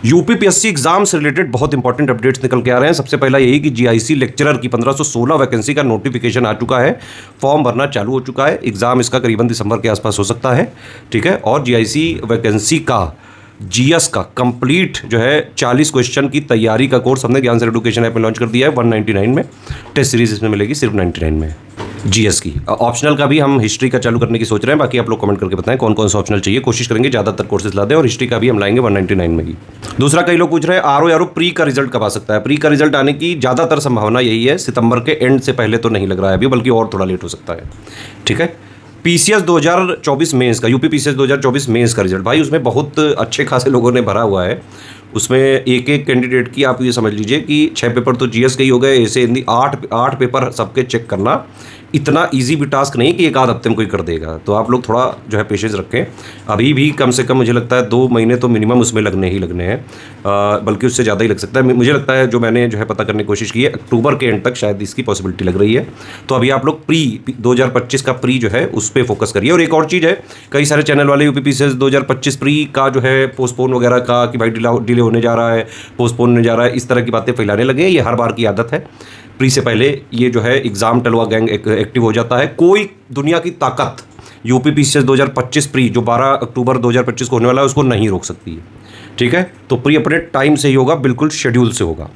UPPSC exam से related बहुत important updates निकल के आ रहे हैं। सबसे पहला यही कि जीआईसी लेक्चरर की 1516 वैकेंसी का नोटिफिकेशन आ चुका है, फॉर्म भरना चालू हो चुका है। एग्जाम इसका करीबन दिसंबर के आसपास हो सकता है, ठीक है। और जीआईसी वैकेंसी का जीएस का कंप्लीट जो है 40 क्वेश्चन की तैयारी का कोर्स हमने ज्ञान सर एजुकेशन ऐप में लॉन्च कर दिया है 199 में। टेस्ट सीरीज इसमें मिलेगी सिर्फ 99 में जीएस की। ऑप्शनल का भी हम हिस्ट्री का चालू करने की सोच रहे हैं, बाकी आप लोग कमेंट करके बताएं कौन कौन सा ऑप्शनल चाहिए। कोशिश करेंगे ज़्यादातर कोर्सेज ला दें, और हिस्ट्री का भी हम लाएंगे 199 में ही। दूसरा, कई लोग पूछ रहे हैं आरओ प्री का रिजल्ट कब आ सकता है। प्री का रिजल्ट आने की ज़्यादातर संभावना यही है, सितंबर के एंड से पहले तो नहीं लग रहा है अभी, बल्कि और थोड़ा लेट हो सकता है, ठीक है। पीसीएस 2024 मेंस का, यूपी पीसीएस 2024 मेंस का रिजल्ट, भाई उसमें बहुत अच्छे खासे लोगों ने भरा हुआ है। उसमें एक एक कैंडिडेट की आप ये समझ लीजिए कि 6 पेपर तो जीएस के ही हो गए, ऐसे हिंदी 8 पेपर सबके चेक करना इतना इजी भी टास्क नहीं कि एक आध हफ्ते में कोई कर देगा। तो आप लोग थोड़ा जो है पेशेंस रखें। अभी भी कम से कम मुझे लगता है 2 महीने तो मिनिमम उसमें लगने ही लगने हैं, बल्कि उससे ज़्यादा ही लग सकता है। मुझे लगता है, जो मैंने जो है पता करने की कोशिश की है, अक्टूबर के एंड तक शायद इसकी पॉसिबिलिटी लग रही है। तो अभी आप लोग प्री 2025 का प्री जो है उस पर फोकस करिए। और एक और चीज़ है, कई सारे चैनल वाले यूपीपीसीएस 2025 प्री का जो है पोस्टपोन वगैरह का कि भाई डिले होने जा रहा है, पोस्टपोन होने जा रहा है, इस तरह की बातें फैलाने लगे हैं। ये हर बार की आदत है। प्री से पहले ये जो है एग्जाम टलवा गैंग एक्टिव हो जाता है। कोई दुनिया की ताकत यूपीपीसीएस 2025 प्री जो 12 अक्टूबर 2025 को होने वाला है उसको नहीं रोक सकती है, ठीक है। तो प्री अपने टाइम से ही होगा, बिल्कुल शेड्यूल से होगा।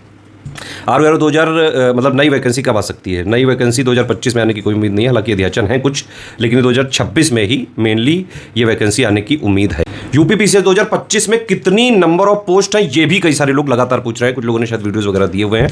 आर 2000 मतलब नई वैकेंसी कब आ सकती है। नई वैकेंसी 2025 में आने की कोई उम्मीद नहीं है, हालांकि अध्याचन है कुछ, लेकिन 2026 में ही मेनली ये वैकेंसी आने की उम्मीद है। यूपीपीसीएस 2025 में कितनी नंबर ऑफ पोस्ट हैं, ये भी कई सारे लोग लगातार पूछ रहे हैं। कुछ लोगों ने शायद वीडियोस वगैरह दिए हुए हैं,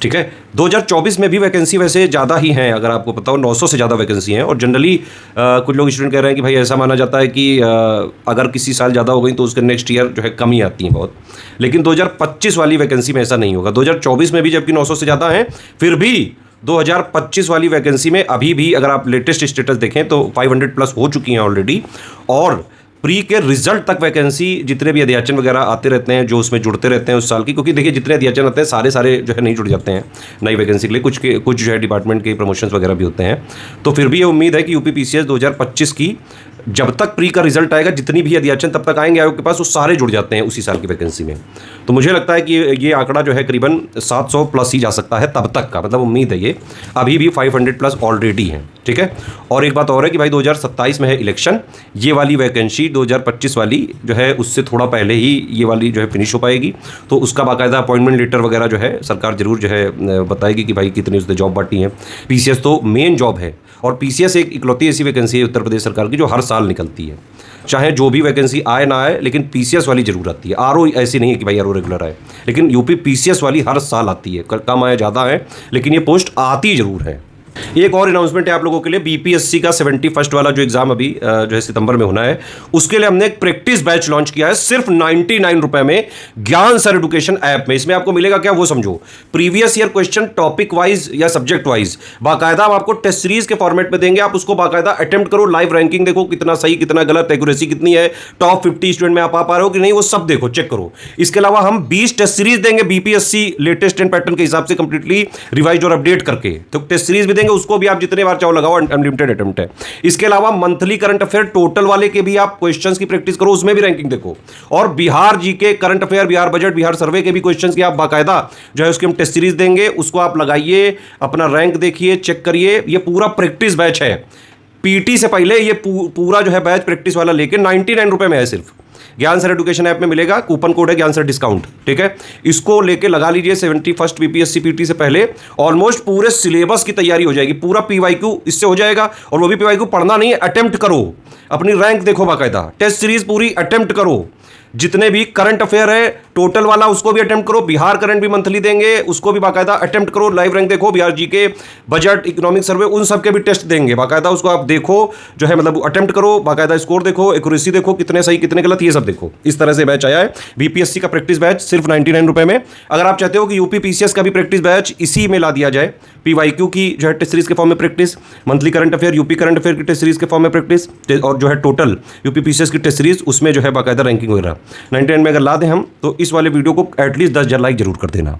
ठीक है। 2024 में भी वैकेंसी वैसे ज़्यादा ही हैं, अगर आपको पता हो 900 से ज़्यादा वैकेंसी हैं। और जनरली कुछ लोग स्टूडेंट कह रहे हैं कि भाई ऐसा माना जाता है कि अगर किसी साल ज़्यादा हो गई तो उसके नेक्स्ट ईयर जो है कमी आती है बहुत। लेकिन 2025 वाली वैकेंसी में ऐसा नहीं होगा। 2024 में भी जबकि 900 से ज़्यादा हैं, फिर भी 2025 वाली वैकेंसी में अभी भी अगर आप लेटेस्ट स्टेटस देखें तो 500 प्लस हो चुकी हैं ऑलरेडी। और प्री के रिजल्ट तक वैकेंसी जितने भी अध्याचन वगैरह आते रहते हैं, जो उसमें जुड़ते रहते हैं उस साल की, क्योंकि देखिए जितने अध्याचन आते हैं सारे जो है नहीं जुड़ जाते हैं नई वैकेंसी के लिए, कुछ जो है डिपार्टमेंट के प्रमोशंस वगैरह भी होते हैं। तो फिर भी ये उम्मीद है कि यूपीपीसीएस 2025 की जब तक प्री का रिजल्ट आएगा, जितनी भी अध्याचन तब तक आएंगे आयोग के पास, वो सारे जुड़ जाते हैं उसी साल की वैकेंसी में। तो मुझे लगता है कि ये आंकड़ा जो है करीबन 700 प्लस ही जा सकता है तब तक का, मतलब उम्मीद है ये। अभी भी 500 प्लस ऑलरेडी हैं, ठीक है। और एक बात और है कि भाई 2027 में है इलेक्शन, ये वाली वैकेंसी 2025 वाली जो है उससे थोड़ा पहले ही ये वाली जो है फिनिश हो पाएगी। तो उसका बाकायदा अपॉइंटमेंट लेटर वगैरह जो है सरकार जरूर जो है बताएगी कि भाई कितनी उसने जॉब बांटी है। पीसीएस तो मेन जॉब है, और पीसीएस एक इकलौती ऐसी वैकेंसी है उत्तर प्रदेश सरकार की जो हर साल निकलती है, चाहे जो भी वैकेंसी आए ना आए, लेकिन पीसीएस वाली जरूर आती है। आरओ ऐसी नहीं है कि भाई आरओ रेगुलर आए, लेकिन यूपी पीसीएस वाली हर साल आती है, कम आए ज़्यादा है, लेकिन ये पोस्ट आती जरूर है। एक और अनाउंसमेंट है आप लोगों के लिए, बीपीएससी का 71st वाला जो एग्जाम अभी जो है सितंबर में होना है, उसके लिए हमने एक प्रैक्टिस बैच लॉन्च किया है सिर्फ 99 रुपए में ज्ञान सर एजुकेशन ऐप में। इसमें आपको मिलेगा क्या वो समझो। Previous year question topic wise या सब्जेक्ट वाइज बाकायदा हम आपको टेस्ट सीरीज के फॉर्मेट में देंगे। आप उसको बाकायदा अटेम्प्ट करो, लाइव रैंकिंग देखो कितना सही कितना गलत, एक्यूरेसी कितनी है, टॉप 50 स्टूडेंट में आप आ पा रहे हो कि नहीं, वो सब देखो, चेक करो। इसके अलावा हम 20 टेस्ट सीरीज देंगे बीपीएससी लेटेस्ट एंड पैटर्न के हिसाब से कंप्लीटली रिवाइज और अपडेट करके। तो टेस्ट सीरीज भी देंगे, उसको भी आप जितने बार चाहो लगाओ, अनलिमिटेड अटेम्प्ट है। इसके अलावा मंथली करंट अफेयर टोटल वाले के भी आप क्वेश्चंस की प्रैक्टिस करो, उसमें भी रैंकिंग देखो। और Bihar GK, current affair, Bihar budget, Bihar survey के भी क्वेश्चंस की आप बाकायदा जो है उसकी हम टेस्ट सीरीज देंगे, उसको आप लगाइए, अपना रैंक देखिए, चेक करिए। ये पूरा प्रैक्टिस बैच है, पीटी से पहले ये पूरा जो है बैच प्रैक्टिस वाला लेके 99 रुपए में है सिर्फ। ज्ञान सर एजुकेशन ऐप में मिलेगा, कूपन कोड है ज्ञान सर डिस्काउंट, ठीक है। इसको लेके लगा लीजिए। 71st बीपीएससी पीटी से पहले ऑलमोस्ट पूरे सिलेबस की तैयारी हो जाएगी, पूरा पीवाईक्यू इससे हो जाएगा। और वो भी पीवाईक्यू पढ़ना नहीं है, अटेम्प्ट करो, अपनी रैंक देखो बाकायदा, टेस्ट सीरीज पूरी अटेम्प्ट करो। जितने भी करंट अफेयर है टोटल वाला उसको भी अटेम्प्ट करो, बिहार करंट भी मंथली देंगे, उसको भी बाकायदा अटेम्प्ट करो, लाइव रैंक देखो, Bihar GK, budget, economic survey, उन सब के भी टेस्ट देंगे बाकायदा। उसको आप देखो, जो है मतलब अटेम्प्ट करो, बाकायदा स्कोर देखो, एक्यूरेसी देखो, कितने सही कितने गलत, ये सब देखो। इस तरह से बैच आया है बीपीएससी का प्रैक्टिस बैच सिर्फ 99 रुपए में। अगर आप चाहते हो कि यूपी पीसीएस का भी प्रैक्टिस बैच इसी में ला दिया जाए, पीवाईक्यू की जो है टेस्ट सीरीज के फॉर्म में practice, monthly current affair, UP current affair की टेस्ट सीरीज के फॉर्म में प्रैक्टिस, और जो है टोटल यूपी पीसीएस की टेस्ट सीरीज, उसमें जो है बाकायदा रैंकिंग वगैरह 99 में अगर ला दें हम, तो इस वाले वीडियो को एटलीस्ट 10,000 लाइक जरूर कर देना।